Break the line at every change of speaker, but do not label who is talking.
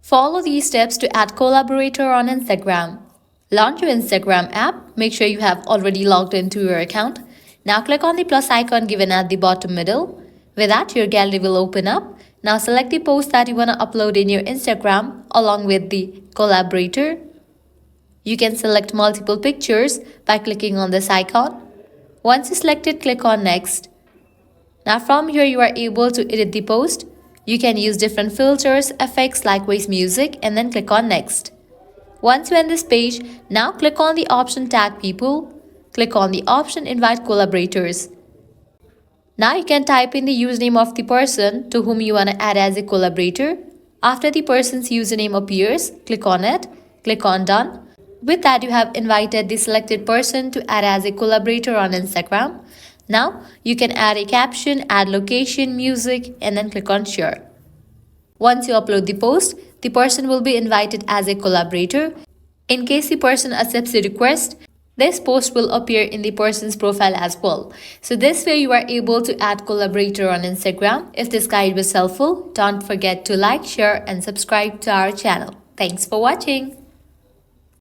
Follow these steps to add collaborator on Instagram. Launch your Instagram app. Make sure you have already logged into your account. Now click on the plus icon given at the bottom middle. With that, your gallery will open up. Now select the post that you want to upload in your Instagram along with the collaborator. You can select multiple pictures by clicking on this icon. Once you select it, click on next. Now from here you are able to edit the post. You can use different filters, effects like voice music and then click on next. Once you're on this page, now click on the option tag people. Click on the option invite collaborators. Now you can type in the username of the person to whom you want to add as a collaborator. After the person's username appears, click on it. Click on done. With that, you have invited the selected person to add as a collaborator on Instagram. Now, you can add a caption, add location, music, and then click on share. Once you upload the post, the person will be invited as a collaborator. In case the person accepts the request, this post will appear in the person's profile as well. So this way you are able to add collaborator on Instagram. If this guide was helpful, don't forget to like, share, and subscribe to our channel. Thanks for watching.